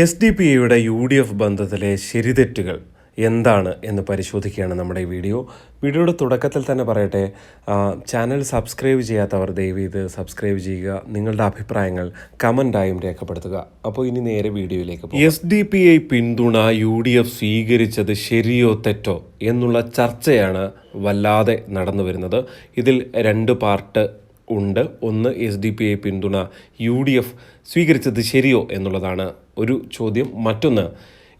എസ്.ഡി.പി.ഐയുടെ UDF ബന്ധത്തിലെ ശരിതെറ്റുകൾ എന്താണ് എന്ന് പരിശോധിക്കുകയാണ് നമ്മുടെ ഈ വീഡിയോയുടെ തുടക്കത്തിൽ തന്നെ പറയട്ടെ, ചാനൽ സബ്സ്ക്രൈബ് ചെയ്യാത്തവർ ദയവ് ഇത് സബ്സ്ക്രൈബ് ചെയ്യുക, നിങ്ങളുടെ അഭിപ്രായങ്ങൾ കമൻ്റായും രേഖപ്പെടുത്തുക. അപ്പോൾ ഇനി നേരെ വീഡിയോയിലേക്ക് പോകും. എസ്.ഡി.പി.ഐ പിന്തുണ UDF സ്വീകരിച്ചത് ശരിയോ തെറ്റോ എന്നുള്ള ചർച്ചയാണ് വല്ലാതെ നടന്നു വരുന്നത്. ഇതിൽ രണ്ട് പാർട്ട് ഉണ്ട്. ഒന്ന്, എസ്.ഡി.പി.ഐ പിന്തുണ UDF സ്വീകരിച്ചത് ശരിയോ എന്നുള്ളതാണ് ഒരു ചോദ്യം. മറ്റൊന്ന്,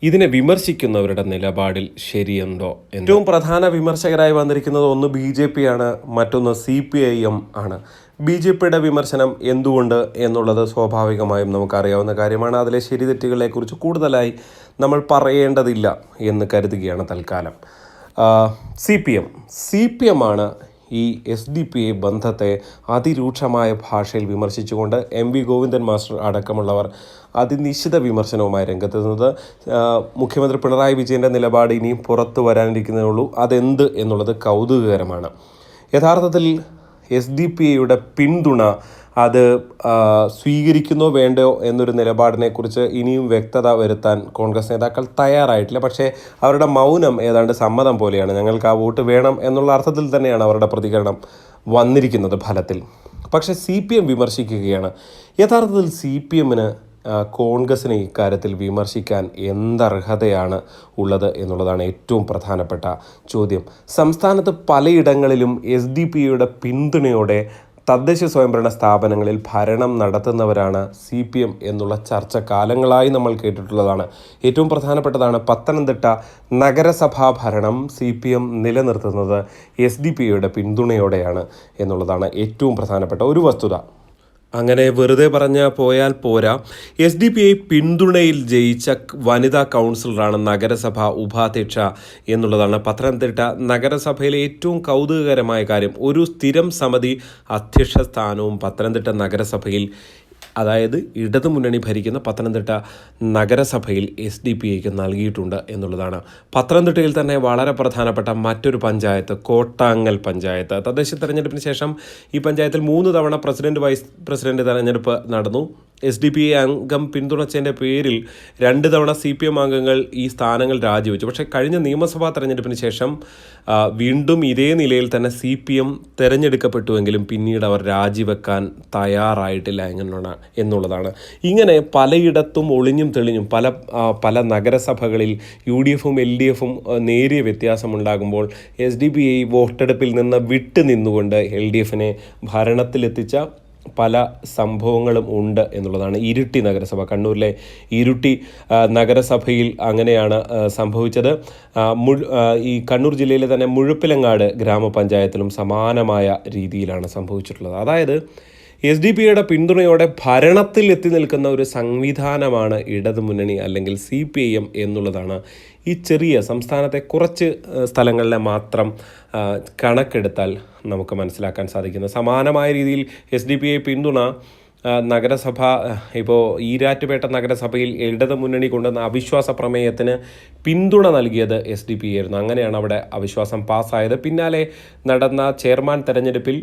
ഇതിനെ വിമർശിക്കുന്നവരുടെ നിലപാടിൽ ശരിയുണ്ടോ. ഏറ്റവും പ്രധാന വിമർശകരായി വന്നിരിക്കുന്നത് ഒന്ന് BJP ആണ്, മറ്റൊന്ന് CPIM ആണ്. BJPയുടെ വിമർശനം എന്തുകൊണ്ട് എന്നുള്ളത് സ്വാഭാവികമായും നമുക്കറിയാവുന്ന കാര്യമാണ്. അതിലെ ശരിതെറ്റുകളെക്കുറിച്ച് കൂടുതലായി നമ്മൾ പറയേണ്ടതില്ല എന്ന് കരുതുകയാണ് തൽക്കാലം. CPM ആണ് ഈ എസ്.ഡി.പി.ഐ ബന്ധത്തെ അതിരൂക്ഷമായ ഭാഷയിൽ വിമർശിച്ചുകൊണ്ട് MV ഗോവിന്ദൻ മാസ്റ്റർ അടക്കമുള്ളവർ അതിനിശ്ചിത വിമർശനവുമായി രംഗത്തെത്തുന്നത്. മുഖ്യമന്ത്രി പിണറായി വിജയൻ്റെ നിലപാട് ഇനിയും പുറത്തു വരാനിരിക്കുന്നതേ ഉള്ളൂ. അതെന്ത് എന്നുള്ളത് കൗതുകകരമാണ്. യഥാർത്ഥത്തിൽ എസ്.ഡി.പി.ഐയുടെ പിന്തുണ അത് സ്വീകരിക്കുന്നോ വേണ്ടയോ എന്നൊരു നിലപാടിനെക്കുറിച്ച് ഇനിയും വ്യക്തത വരുത്താൻ കോൺഗ്രസ് നേതാക്കൾ തയ്യാറായിട്ടില്ല. പക്ഷേ അവരുടെ മൗനം ഏതാണ്ട് സമ്മതം പോലെയാണ്. ഞങ്ങൾക്ക് ആ വോട്ട് വേണം എന്നുള്ള അർത്ഥത്തിൽ തന്നെയാണ് അവരുടെ പ്രതികരണം വന്നിരിക്കുന്നത് ഫലത്തിൽ. പക്ഷേ CPM വിമർശിക്കുകയാണ്. യഥാർത്ഥത്തിൽ CPMന് കോൺഗ്രസിനെ ഇക്കാര്യത്തിൽ വിമർശിക്കാൻ എന്തർഹതയാണ് ഉള്ളത് എന്നുള്ളതാണ് ഏറ്റവും പ്രധാനപ്പെട്ട ചോദ്യം. സംസ്ഥാനത്ത് പലയിടങ്ങളിലും എസ്.ഡി.പി.ഐയുടെ പിന്തുണയോടെ തദ്ദേശ സ്വയംഭരണ സ്ഥാപനങ്ങളിൽ ഭരണം നടത്തുന്നവരാണ് CPM എന്നുള്ള ചർച്ച കാലങ്ങളായി നമ്മൾ കേട്ടിട്ടുള്ളതാണ്. ഏറ്റവും പ്രധാനപ്പെട്ടതാണ് പത്തനംതിട്ട നഗരസഭാ ഭരണം CPM നിലനിർത്തുന്നത് എസ്.ഡി.പി.ഐയുടെ പിന്തുണയോടെയാണ് എന്നുള്ളതാണ് ഏറ്റവും പ്രധാനപ്പെട്ട ഒരു വസ്തുത. അങ്ങനെ വെറുതെ പോയാൽ പോരാ. എസ്.ഡി.പി.ഐ പിന്തുണയിൽ ജയിച്ച വനിതാ കൗൺസിലറാണ് നഗരസഭ ഉപാധ്യക്ഷ എന്നുള്ളതാണ് പത്തനംതിട്ട നഗരസഭയിലെ ഏറ്റവും കൗതുകകരമായ കാര്യം. ഒരു സ്ഥിരം സമിതി അധ്യക്ഷ സ്ഥാനവും പത്തനംതിട്ട നഗരസഭയിൽ, അതായത് ഇടതുമുന്നണി ഭരിക്കുന്ന പത്തനംതിട്ട നഗരസഭയിൽ എസ്.ഡി.പി.ഐക്ക് നൽകിയിട്ടുണ്ട് എന്നുള്ളതാണ്. പത്തനംതിട്ടയിൽ തന്നെ വളരെ പ്രധാനപ്പെട്ട മറ്റൊരു പഞ്ചായത്ത്, കോട്ടാങ്ങൽ പഞ്ചായത്ത്. തദ്ദേശ തെരഞ്ഞെടുപ്പിന് ശേഷം ഈ പഞ്ചായത്തിൽ 3 തവണ പ്രസിഡന്റ്, വൈസ് പ്രസിഡന്റ് തെരഞ്ഞെടുപ്പ് നടന്നു. എസ്.ഡി.പി.ഐ അംഗം പിന്തുണച്ചതിൻ്റെ പേരിൽ 2 തവണ CPM അംഗങ്ങൾ ഈ സ്ഥാനങ്ങൾ രാജിവെച്ചു. പക്ഷേ കഴിഞ്ഞ നിയമസഭാ തെരഞ്ഞെടുപ്പിന് ശേഷം വീണ്ടും ഇതേ നിലയിൽ തന്നെ CPM തിരഞ്ഞെടുക്കപ്പെട്ടുവെങ്കിലും പിന്നീട് അവർ രാജിവെക്കാൻ തയ്യാറായിട്ടില്ല എന്നുള്ളതാണ്. ഇങ്ങനെ പലയിടത്തും ഒളിഞ്ഞും തെളിഞ്ഞും പല നഗരസഭകളിൽ UDFും LDFും നേരിയ വ്യത്യാസമുണ്ടാകുമ്പോൾ എസ്.ഡി.പി.ഐ വോട്ടെടുപ്പിൽ നിന്ന് വിട്ടുനിന്നുകൊണ്ട് LDFിനെ ഭരണത്തിലെത്തിച്ച പല സംഭവങ്ങളും ഉണ്ട് എന്നുള്ളതാണ്. ഇരിട്ടി നഗരസഭ, കണ്ണൂരിലെ ഇരിട്ടി നഗരസഭയിൽ അങ്ങനെയാണ് സംഭവിച്ചത്. ഈ കണ്ണൂർ ജില്ലയിലെ തന്നെ മുഴപ്പിലങ്ങാട് ഗ്രാമപഞ്ചായത്തിലും സമാനമായ രീതിയിലാണ് സംഭവിച്ചിട്ടുള്ളത്. അതായത് എസ്.ഡി.പി.ഐയുടെ പിന്തുണയോടെ ഭരണത്തിൽ എത്തി നിൽക്കുന്ന ഒരു സംവിധാനമാണ് ഇടതുമുന്നണി അല്ലെങ്കിൽ CPIM എന്നുള്ളതാണ് ഈ ചെറിയ സംസ്ഥാനത്തെ കുറച്ച് സ്ഥലങ്ങളിലെ മാത്രം കണക്കെടുത്താൽ നമുക്ക് മനസ്സിലാക്കാൻ സാധിക്കുന്നത്. സമാനമായ രീതിയിൽ എസ്.ഡി.പി.ഐ പിന്തുണ നഗരസഭ, ഇപ്പോൾ ഈരാറ്റുപേട്ട നഗരസഭയിൽ ഇടതുമുന്നണി കൊണ്ടുവന്ന അവിശ്വാസ പ്രമേയത്തിന് പിന്തുണ നൽകിയത് എസ്.ഡി.പി.ഐ ആയിരുന്നു. അങ്ങനെയാണ് അവിടെ അവിശ്വാസം പാസ്സായത്. പിന്നാലെ നടന്ന ചെയർമാൻ തെരഞ്ഞെടുപ്പിൽ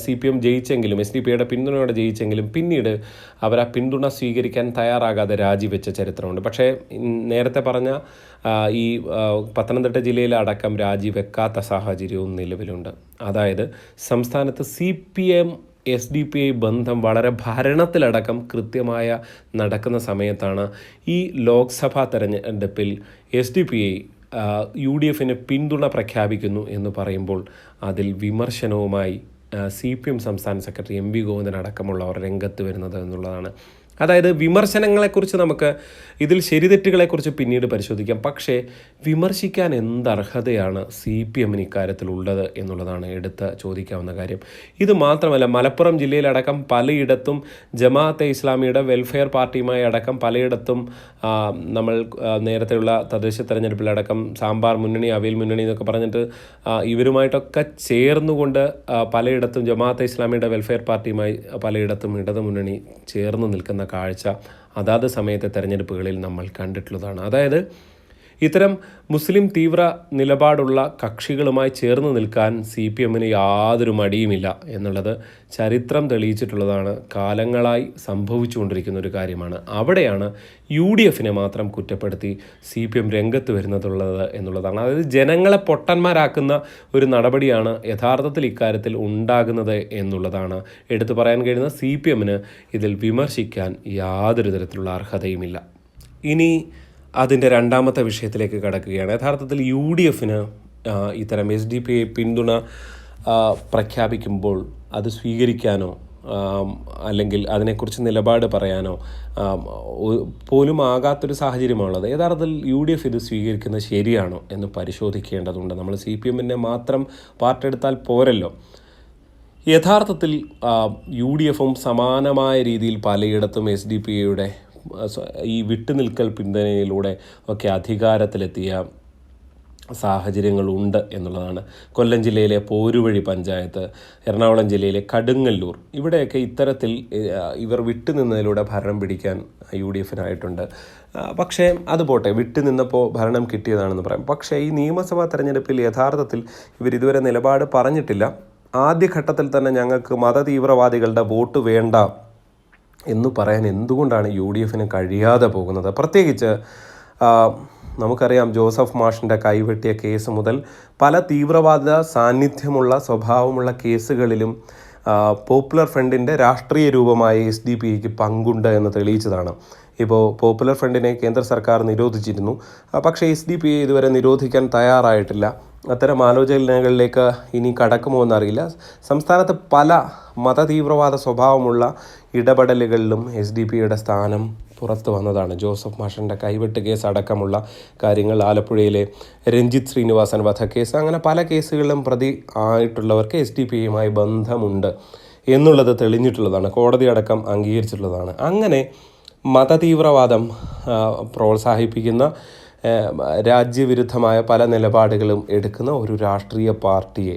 CPM ജയിച്ചെങ്കിലും, എസ്.ഡി.പി.ഐയുടെ പിന്തുണയോടെ ജയിച്ചെങ്കിലും പിന്നീട് അവർ ആ പിന്തുണ സ്വീകരിക്കാൻ തയ്യാറാകാതെ രാജിവെച്ച ചരിത്രമുണ്ട്. പക്ഷേ നേരത്തെ പറഞ്ഞ ഈ പത്തനംതിട്ട ജില്ലയിലടക്കം രാജിവെക്കാത്ത സാഹചര്യവും നിലവിലുണ്ട്. അതായത് സംസ്ഥാനത്ത് CPM എസ്.ഡി.പി.ഐ ബന്ധം വളരെ ഭരണത്തിലടക്കം കൃത്യമായ നടക്കുന്ന സമയത്താണ് ഈ ലോക്സഭാ തെരഞ്ഞെടുപ്പിൽ എസ്.ഡി.പി.ഐ UDFിന് പിന്തുണ പ്രഖ്യാപിക്കുന്നു എന്ന് പറയുമ്പോൾ അതിൽ വിമർശനവുമായി CPM സംസ്ഥാന സെക്രട്ടറി MV ഗോവിന്ദൻ അടക്കമുള്ളവർ രംഗത്ത് വരുന്നത് എന്നുള്ളതാണ്. അതായത് വിമർശനങ്ങളെക്കുറിച്ച് നമുക്ക് ഇതിൽ ശരിതെറ്റുകളെക്കുറിച്ച് പിന്നീട് പരിശോധിക്കാം. പക്ഷേ വിമർശിക്കാൻ എന്തർഹതയാണ് CPMന് ഇക്കാര്യത്തിലുള്ളത് എന്നുള്ളതാണ് എടുത്ത് ചോദിക്കാവുന്ന കാര്യം. ഇത് മാത്രമല്ല, മലപ്പുറം ജില്ലയിലടക്കം പലയിടത്തും ജമാഅത്തെ ഇസ്ലാമിയുടെ വെൽഫെയർ പാർട്ടിയുമായി അടക്കം പലയിടത്തും നമ്മൾ നേരത്തെയുള്ള തദ്ദേശ തെരഞ്ഞെടുപ്പിലടക്കം സാമ്പാർ മുന്നണി, അവിയൽ മുന്നണി എന്നൊക്കെ പറഞ്ഞിട്ട് ഇവരുമായിട്ടൊക്കെ ചേർന്നുകൊണ്ട് പലയിടത്തും ജമാഅത്തെ ഇസ്ലാമിയുടെ വെൽഫെയർ പാർട്ടിയുമായി പലയിടത്തും ഇടതുമുന്നണി ചേർന്ന് നിൽക്കുന്ന കാഴ്ച അതാത് സമയത്തെ തെരഞ്ഞെടുപ്പുകളിൽ നമ്മൾ കണ്ടിട്ടുള്ളതാണ്. അതായത് ഇത്തരം മുസ്ലിം തീവ്ര നിലപാടുള്ള കക്ഷികളുമായി ചേർന്ന് നിൽക്കാൻ CPM-ന് യാതൊരു മടിയുമില്ല എന്നുള്ളത് ചരിത്രം തെളിയിച്ചിട്ടുള്ളതാണ്. കാലങ്ങളായി സംഭവിച്ചുകൊണ്ടിരിക്കുന്ന ഒരു കാര്യമാണ്. അവിടെയാണ് UDF-നെ മാത്രം കുറ്റപ്പെടുത്തി CPM രംഗത്ത് വരുന്നതുള്ളത് എന്നുള്ളതാണ്. അതായത് ജനങ്ങളെ പൊട്ടന്മാരാക്കുന്ന ഒരു നടപടിയാണ് യഥാർത്ഥത്തിൽ ഇക്കാര്യത്തിൽ ഉണ്ടാകുന്നത് എന്നുള്ളതാണ് എടുത്തു പറയാൻ കഴിയുന്ന. CPM-ന് ഇതിൽ വിമർശിക്കാൻ യാതൊരു തരത്തിലുള്ള അർഹതയുമില്ല. ഇനി അതിൻ്റെ രണ്ടാമത്തെ വിഷയത്തിലേക്ക് കടക്കുകയാണ്. യഥാർത്ഥത്തിൽ UDF-ന് ഇത്തരം SDP പിന്തുണ പ്രഖ്യാപിക്കുമ്പോൾ അത് സ്വീകരിക്കാനോ അല്ലെങ്കിൽ അതിനെക്കുറിച്ച് നിലപാട് പറയാനോ പോലും ആകാത്തൊരു സാഹചര്യമാണുള്ളത്. യഥാർത്ഥത്തിൽ UDF ഇത് സ്വീകരിക്കുന്നത് ശരിയാണോ എന്ന് പരിശോധിക്കേണ്ടതുണ്ട്. നമ്മൾ CPM-നെ മാത്രം പാർട്ടെടുത്താൽ പോരല്ലോ. യഥാർത്ഥത്തിൽ UDF-ഉം സമാനമായ രീതിയിൽ പലയിടത്തും SDP-യുടെ ഈ വിട്ടുനിൽക്കൽ പിന്തുണയിലൂടെ ഒക്കെ അധികാരത്തിലെത്തിയ സാഹചര്യങ്ങളുണ്ട് എന്നുള്ളതാണ്. കൊല്ലം ജില്ലയിലെ പോരുവഴി പഞ്ചായത്ത്, എറണാകുളം ജില്ലയിലെ കടുങ്ങല്ലൂർ, ഇവിടെയൊക്കെ ഇത്തരത്തിൽ ഇവർ വിട്ടുനിന്നതിലൂടെ ഭരണം പിടിക്കാൻ UDF-നായിട്ടുണ്ട്. പക്ഷേ അത് പോട്ടെ, വിട്ടുനിന്നപ്പോൾ ഭരണം കിട്ടിയതാണെന്ന് പറയാം. പക്ഷേ ഈ നിയമസഭാ തെരഞ്ഞെടുപ്പിൽ യഥാർത്ഥത്തിൽ ഇവരിതുവരെ നിലപാട് പറഞ്ഞിട്ടില്ല. ആദ്യഘട്ടത്തിൽ തന്നെ ഞങ്ങൾക്ക് മതതീവ്രവാദികളുടെ വോട്ട് വേണ്ട എന്ന് പറയാൻ എന്തുകൊണ്ടാണ് UDF-ന് കഴിയാതെ പോകുന്നത്? പ്രത്യേകിച്ച് നമുക്കറിയാം, ജോസഫ് മാഷിൻ്റെ കൈവെട്ടിയ കേസ് മുതൽ പല തീവ്രവാദ സാന്നിധ്യമുള്ള സ്വഭാവമുള്ള കേസുകളിലും പോപ്പുലർ ഫ്രണ്ടിൻ്റെ രാഷ്ട്രീയ രൂപമായ SDP-ക്ക് പങ്കുണ്ട് എന്ന് തെളിയിച്ചതാണ്. ഇപ്പോൾ പോപ്പുലർ ഫ്രണ്ടിനെ കേന്ദ്ര സർക്കാർ നിരോധിച്ചിരുന്നു. പക്ഷേ SDP-യെ ഇതുവരെ നിരോധിക്കാൻ തയ്യാറായിട്ടില്ല. അത്തരം ആലോചനകളിലേക്ക് ഇനി കടക്കുമോ എന്നറിയില്ല. സംസ്ഥാനത്ത് പല മതതീവ്രവാദ സ്വഭാവമുള്ള ഇടപെടലുകളിലും SDP-യുടെ സ്ഥാനം പുറത്തു വന്നതാണ്. ജോസഫ് മാഷിൻ്റെ കൈവെട്ട് കേസ് അടക്കമുള്ള കാര്യങ്ങൾ, ആലപ്പുഴയിലെ രഞ്ജിത്ത് ശ്രീനിവാസൻ വധക്കേസ്, അങ്ങനെ പല കേസുകളിലും പ്രതി ആയിട്ടുള്ളവർക്ക് SDP-യുമായി ബന്ധമുണ്ട് എന്നുള്ളത് തെളിഞ്ഞിട്ടുള്ളതാണ്. കോടതി അടക്കം അംഗീകരിച്ചിട്ടുള്ളതാണ്. അങ്ങനെ മതതീവ്രവാദം പ്രോത്സാഹിപ്പിക്കുന്ന രാജ്യവിരുദ്ധമായ പല നിലപാടുകളും എടുക്കുന്ന ഒരു രാഷ്ട്രീയ പാർട്ടിയെ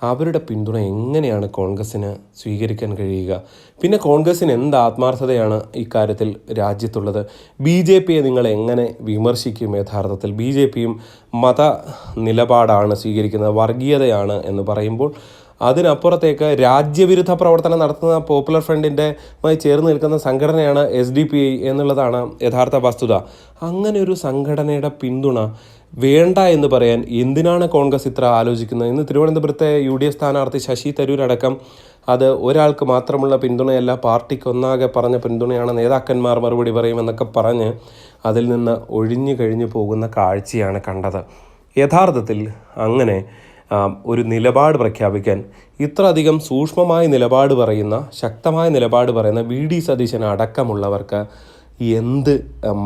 അവരുടെ പിന്തുണ എങ്ങനെയാണ് കോൺഗ്രസ്സിന് സ്വീകരിക്കാൻ കഴിയുക? പിന്നെ കോൺഗ്രസ്സിന് എന്ത് ആത്മാർത്ഥതയാണ് ഇക്കാര്യത്തിൽ രാജ്യത്തുള്ളത്? BJP-യെ നിങ്ങൾ എങ്ങനെ വിമർശിക്കും? യഥാർത്ഥത്തിൽ BJP-യും മത നിലപാടാണ് സ്വീകരിക്കുന്നത്, വർഗീയതയാണ് എന്ന് പറയുമ്പോൾ അതിനപ്പുറത്തേക്ക് രാജ്യവിരുദ്ധ പ്രവർത്തനം നടത്തുന്ന പോപ്പുലർ ഫ്രണ്ടിൻ്റെമായി ചേർന്ന് നിൽക്കുന്ന സംഘടനയാണ് SDP എന്നുള്ളതാണ് യഥാർത്ഥ വസ്തുത. അങ്ങനെ ഒരു സംഘടനയുടെ പിന്തുണ വേണ്ട എന്ന് പറയാൻ എന്തിനാണ് കോൺഗ്രസ് ഇത്ര ആലോചിക്കുന്നത്? ഇന്ന് തിരുവനന്തപുരത്തെ UDF സ്ഥാനാർത്ഥി ശശി തരൂർ അടക്കം അത് ഒരാൾക്ക് മാത്രമുള്ള പിന്തുണയല്ല, പാർട്ടിക്ക് ഒന്നാകെ പറഞ്ഞ പിന്തുണയാണ്, നേതാക്കന്മാർ മറുപടി പറയുമെന്നൊക്കെ പറഞ്ഞ് അതിൽ നിന്ന് ഒഴിഞ്ഞു കഴിഞ്ഞു പോകുന്ന കാഴ്ചയാണ് കണ്ടത്. യഥാർത്ഥത്തിൽ അങ്ങനെ ഒരു നിലപാട് പ്രഖ്യാപിക്കാൻ ഇത്രയധികം സൂക്ഷ്മമായ നിലപാട് പറയുന്ന, ശക്തമായ നിലപാട് പറയുന്ന VD സതീശൻ അടക്കമുള്ളവർക്ക് എന്ത്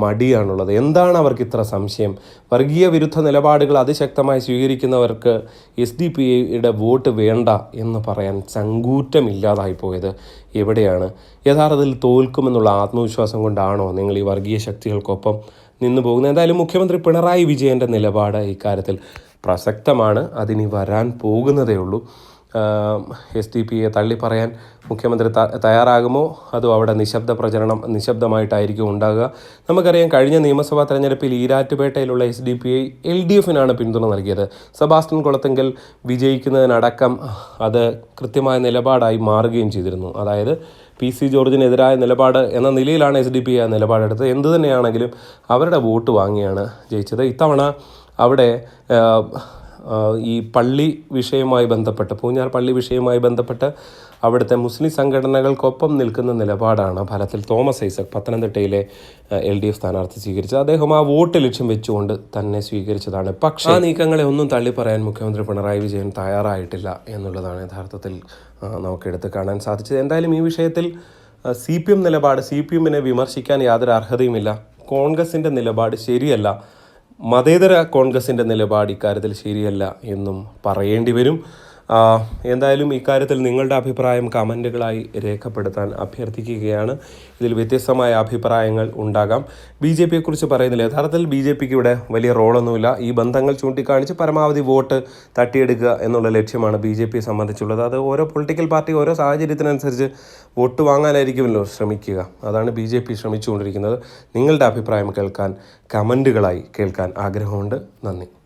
മടിയാണുള്ളത്? എന്താണ് അവർക്ക് ഇത്ര സംശയം? വർഗീയ വിരുദ്ധ നിലപാടുകൾ അതിശക്തമായി സ്വീകരിക്കുന്നവർക്ക് SDP-യുടെ വോട്ട് വേണ്ട എന്ന് പറയാൻ ചങ്കൂറ്റമില്ലാതായി പോയത് എവിടെയാണ്? യഥാർത്ഥത്തിൽ തോൽക്കുമെന്നുള്ള ആത്മവിശ്വാസം കൊണ്ടാണോ നിങ്ങൾ ഈ വർഗീയ ശക്തികൾക്കൊപ്പം നിന്നു പോകുന്നത്? എന്തായാലും മുഖ്യമന്ത്രി പിണറായി വിജയൻ്റെ നിലപാട് ഇക്കാര്യത്തിൽ പ്രസക്തമാണ്. അതിനി വരാൻ പോകുന്നതേ ഉള്ളൂ. SDP-യെ തള്ളിപ്പറയാൻ മുഖ്യമന്ത്രി തയ്യാറാകുമോ? അതോ അവിടെ നിശബ്ദമായിട്ടായിരിക്കും ഉണ്ടാകുക? നമുക്കറിയാം, കഴിഞ്ഞ നിയമസഭാ തെരഞ്ഞെടുപ്പിൽ ഈരാറ്റുപേട്ടയിലുള്ള SDP-യെ LDF-നാണ് പിന്തുണ നൽകിയത്. സെബാസ്റ്റ്യൻ കുളത്തിങ്കൽ വിജയിക്കുന്നതിനടക്കം അത് കൃത്യമായ നിലപാടായി മാറുകയും ചെയ്തിരുന്നു. അതായത് PC ജോർജിനെതിരായ നിലപാട് എന്ന നിലയിലാണ് SDP ആ നിലപാടെടുത്തത്. എന്തു തന്നെയാണെങ്കിലും അവരുടെ വോട്ട് വാങ്ങിയാണ് ജയിച്ചത്. ഇത്തവണ അവിടെ ഈ പള്ളി വിഷയവുമായി ബന്ധപ്പെട്ട്, പൂഞ്ഞാർ പള്ളി വിഷയവുമായി ബന്ധപ്പെട്ട് അവിടുത്തെ മുസ്ലിം സംഘടനകൾക്കൊപ്പം നിൽക്കുന്ന നിലപാടാണ് ഫലത്തിൽ തോമസ് ഐസക്, പത്തനംതിട്ടയിലെ LDF സ്ഥാനാർത്ഥി സ്വീകരിച്ചത്. അദ്ദേഹം ആ വോട്ട് ലക്ഷ്യം വെച്ചുകൊണ്ട് തന്നെ സ്വീകരിച്ചതാണ്. പക്ഷേ ആ നീക്കങ്ങളെ ഒന്നും തള്ളിപ്പറയാൻ മുഖ്യമന്ത്രി പിണറായി വിജയൻ തയ്യാറായിട്ടില്ല എന്നുള്ളതാണ് യഥാർത്ഥത്തിൽ നമുക്ക് എടുത്ത് കാണാൻ സാധിച്ചത്. എന്തായാലും ഈ വിഷയത്തിൽ CPM നിലപാട്, CPM-നെ വിമർശിക്കാൻ യാതൊരു അർഹതയുമില്ല. കോൺഗ്രസിൻ്റെ നിലപാട് ശരിയല്ല, മതേതര കോൺഗ്രസിൻ്റെ നിലപാട് ഇക്കാര്യത്തിൽ ശരിയല്ല എന്നും പറയേണ്ടി വരും. എന്തായാലും ഇക്കാര്യത്തിൽ നിങ്ങളുടെ അഭിപ്രായം കമൻറ്റുകളായി രേഖപ്പെടുത്താൻ അഭ്യർത്ഥിക്കുകയാണ്. ഇതിൽ വ്യത്യസ്തമായ അഭിപ്രായങ്ങൾ ഉണ്ടാകാം. BJP-യെക്കുറിച്ച് പറയുന്നില്ല. യഥാർത്ഥത്തിൽ BJP-ക്ക് ഇവിടെ വലിയ റോളൊന്നുമില്ല. ഈ ബന്ധങ്ങൾ ചൂണ്ടിക്കാണിച്ച് പരമാവധി വോട്ട് തട്ടിയെടുക്കുക എന്നുള്ള ലക്ഷ്യമാണ് BJP-യെ സംബന്ധിച്ചുള്ളത്. അത് ഓരോ പൊളിറ്റിക്കൽ പാർട്ടി ഓരോ സാഹചര്യത്തിനനുസരിച്ച് വോട്ട് വാങ്ങാനായിരിക്കുമല്ലോ ശ്രമിക്കുക. അതാണ് BJP ശ്രമിച്ചുകൊണ്ടിരിക്കുന്നത്. നിങ്ങളുടെ അഭിപ്രായം കേൾക്കാൻ കമൻറ്റുകളായി കേൾക്കാൻ ആഗ്രഹമുണ്ട്. നന്ദി.